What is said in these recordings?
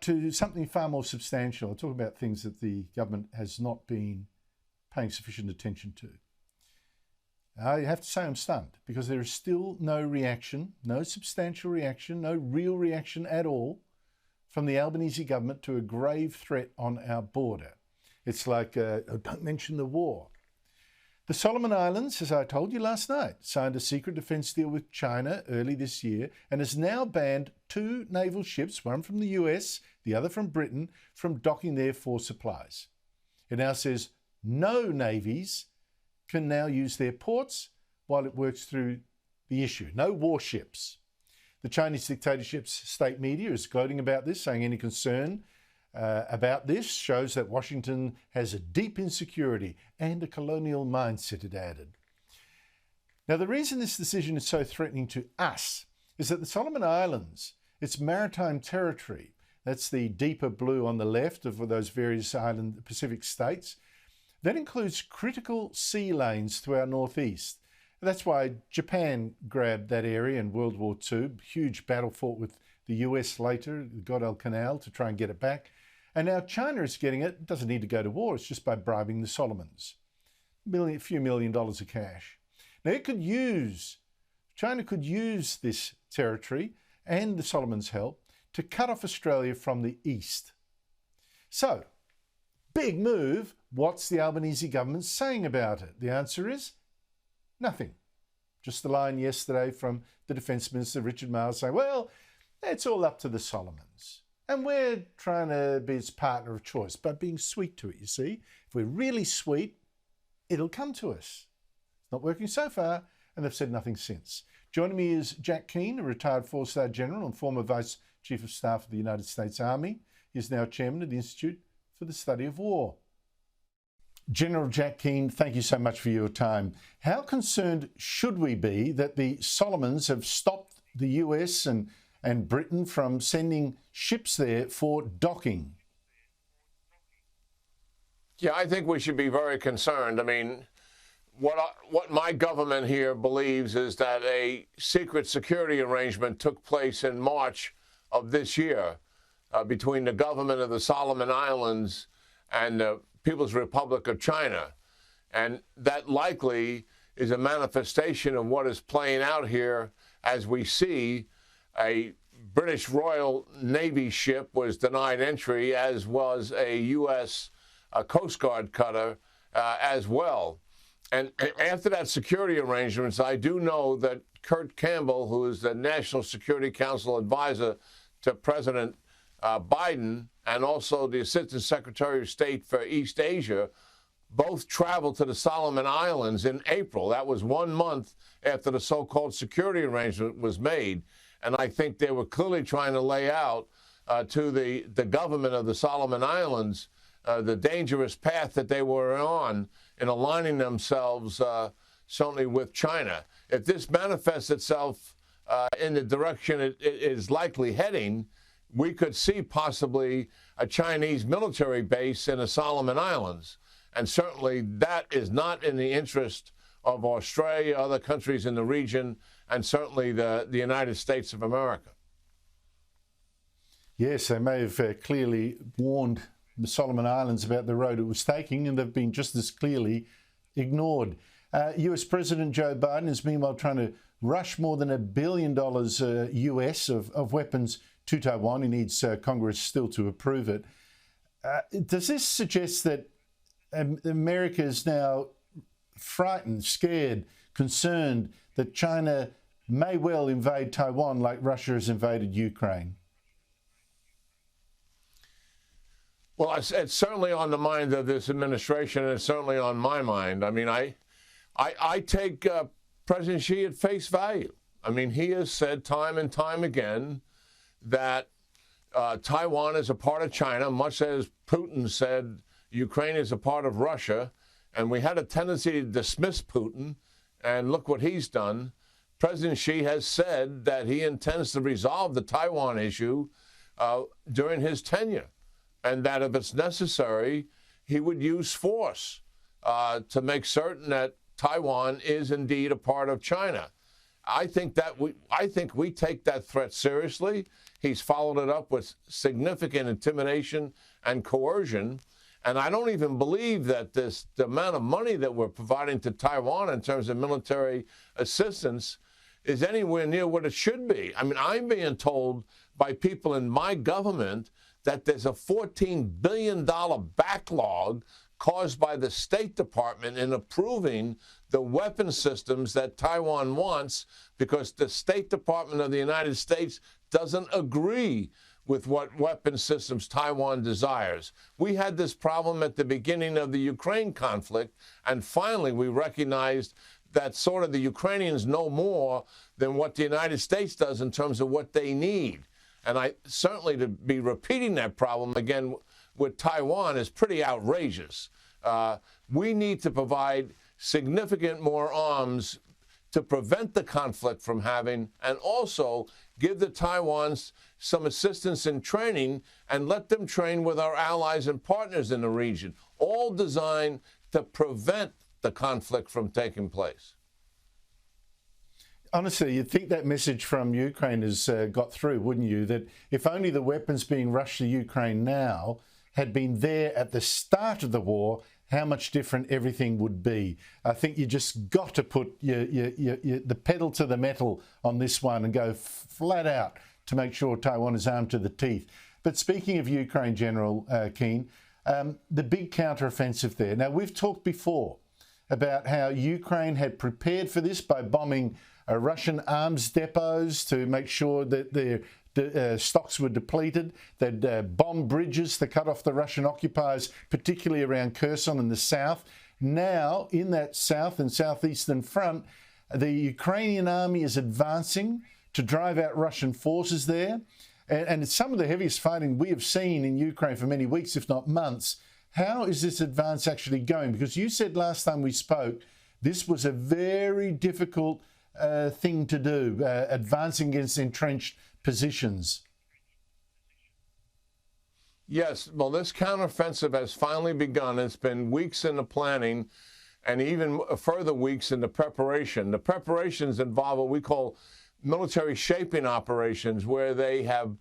to something far more substantial. I'll talk about things that the government has not been paying sufficient attention to. I have to say I'm stunned because there is still no reaction, no substantial reaction, no real reaction at all from the Albanese government to a grave threat on our border. It's like, don't mention the war. The Solomon Islands, as I told you last night, signed a secret defence deal with China early this year and has now banned 2 naval ships, one from the US, the other from Britain, from docking there for supplies. It now says no navies can now use their ports while it works through the issue. No warships. The Chinese dictatorship's state media is gloating about this, saying any concern about this shows that Washington has a deep insecurity and a colonial mindset, it added. Now, the reason this decision is so threatening to us is that the Solomon Islands, its maritime territory, that's the deeper blue on the left of those various island Pacific states, that includes critical sea lanes to our northeast. That's why Japan grabbed that area in World War II, huge battle fought with the US later, the Guadalcanal, to try and get it back. And now China is getting it. It doesn't need to go to war. It's just by bribing the Solomons. A few $1 million of cash. Now China could use this territory and the Solomons' help to cut off Australia from the east. So, big move. What's the Albanese government saying about it? The answer is nothing. Just the line yesterday from the Defence Minister, Richard Marles, saying, well, it's all up to the Solomons. And we're trying to be its partner of choice by being sweet to it, you see. If we're really sweet, it'll come to us. It's not working so far, and they've said nothing since. Joining me is Jack Keane, a retired 4-star general and former Vice Chief of Staff of the United States Army. He's now chairman of the Institute for the Study of War. General Jack Keane, thank you so much for your time. How concerned should we be that the Solomons have stopped the US and Britain from sending ships there for docking? Yeah, I think we should be very concerned. I mean, what my government here believes is that a secret security arrangement took place in March of this year between the government of the Solomon Islands and the People's Republic of China. And that likely is a manifestation of what is playing out here as we see a British Royal Navy ship was denied entry, as was a U.S. Coast Guard cutter as well. And after that security arrangements, I do know that Kurt Campbell, who is the National Security Council advisor to President Biden, and also the Assistant Secretary of State for East Asia, both traveled to the Solomon Islands in April. That was 1 month after the so-called security arrangement was made. And I think they were clearly trying to lay out to the government of the Solomon Islands the dangerous path that they were on in aligning themselves certainly with China. If this manifests itself in the direction it is likely heading, we could see possibly a Chinese military base in the Solomon Islands. And certainly that is not in the interest of Australia, other countries in the region, and certainly the United States of America. Yes, they may have clearly warned the Solomon Islands about the road it was taking, and they've been just as clearly ignored. US President Joe Biden is meanwhile trying to rush more than $1 billion US of weapons to Taiwan. He needs Congress still to approve it. Does this suggest that America is now frightened, scared, concerned that China may well invade Taiwan like Russia has invaded Ukraine? Well, it's certainly on the mind of this administration, and it's certainly on my mind. I mean, I take President Xi at face value. I mean, he has said time and time again that Taiwan is a part of China, much as Putin said Ukraine is a part of Russia. And we had a tendency to dismiss Putin, and look what he's done. President Xi has said that he intends to resolve the Taiwan issue during his tenure, and that if it's necessary, he would use force to make certain that Taiwan is indeed a part of China. I think we take that threat seriously. He's followed it up with significant intimidation and coercion. And I don't even believe that the amount of money that we're providing to Taiwan in terms of military assistance is anywhere near what it should be. I mean, I'm being told by people in my government that there's a $14 billion backlog caused by the State Department in approving the weapon systems that Taiwan wants because the State Department of the United States doesn't agree with what weapon systems Taiwan desires. We had this problem at the beginning of the Ukraine conflict, and finally we recognized that sort of the Ukrainians know more than what the United States does in terms of what they need. And I certainly to be repeating that problem again with Taiwan is pretty outrageous. We need to provide significant more arms to prevent the conflict from having, and also give the Taiwans some assistance in training and let them train with our allies and partners in the region, all designed to prevent the conflict from taking place. Honestly, you'd think that message from Ukraine has got through, wouldn't you? That if only the weapons being rushed to Ukraine now had been there at the start of the war, how much different everything would be. I think you just got to put the pedal to the metal on this one and go flat out to make sure Taiwan is armed to the teeth. But speaking of Ukraine, General Keane, the big counteroffensive there. Now, we've talked before about how Ukraine had prepared for this by bombing Russian arms depots to make sure that their stocks were depleted. They'd bomb bridges to cut off the Russian occupiers, particularly around Kherson in the south. Now, in that south and southeastern front, the Ukrainian army is advancing to drive out Russian forces there. And it's some of the heaviest fighting we have seen in Ukraine for many weeks, if not months. How is this advance actually going? Because you said last time we spoke, this was a very difficult thing to do, advancing against entrenched positions. Yes, well, this counteroffensive has finally begun. It's been weeks in the planning and even further weeks in the preparation. The preparations involve what we call military shaping operations, where they have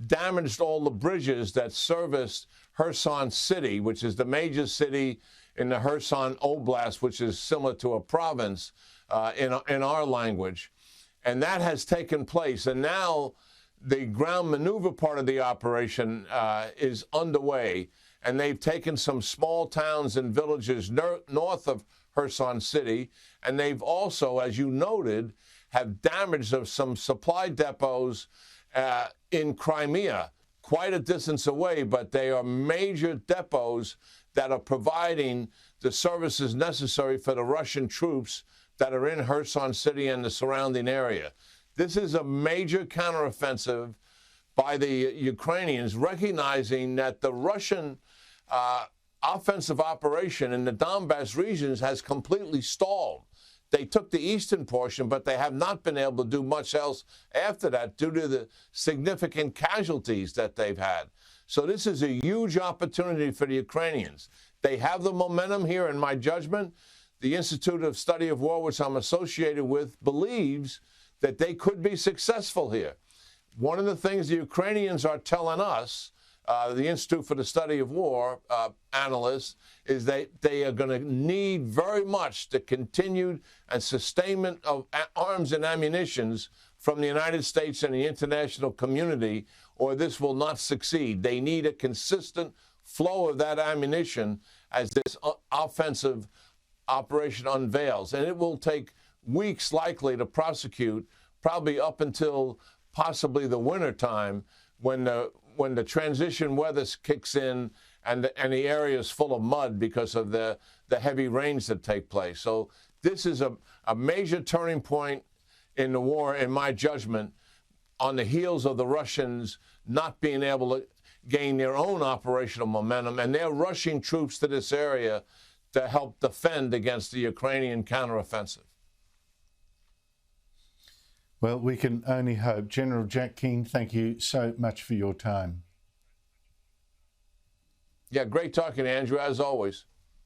damaged all the bridges that service Kherson City, which is the major city in the Kherson Oblast, which is similar to a province in our language. And that has taken place. And now the ground maneuver part of the operation is underway. And they've taken some small towns and villages north of Kherson City. And they've also, as you noted, have damage of some supply depots in Crimea, quite a distance away, but they are major depots that are providing the services necessary for the Russian troops that are in Kherson City and the surrounding area. This is a major counteroffensive by the Ukrainians, recognizing that the Russian offensive operation in the Donbass regions has completely stalled. They took the eastern portion, but they have not been able to do much else after that due to the significant casualties that they've had. So this is a huge opportunity for the Ukrainians. They have the momentum here, in my judgment. The Institute of Study of War, which I'm associated with, believes that they could be successful here. One of the things the Ukrainians are telling us, the Institute for the Study of War analysts, is they are going to need very much the continued and sustainment of arms and ammunitions from the United States and the international community, or this will not succeed. They need a consistent flow of that ammunition as this offensive operation unveils. And it will take weeks likely to prosecute, probably up until possibly the winter time, when the transition weather kicks in and the area is full of mud because of the heavy rains that take place. So this is a major turning point in the war, in my judgment, on the heels of the Russians not being able to gain their own operational momentum, and they're rushing troops to this area to help defend against the Ukrainian counteroffensive. Well, we can only hope. General Jack Keane, thank you so much for your time. Yeah, great talking to Andrew, as always.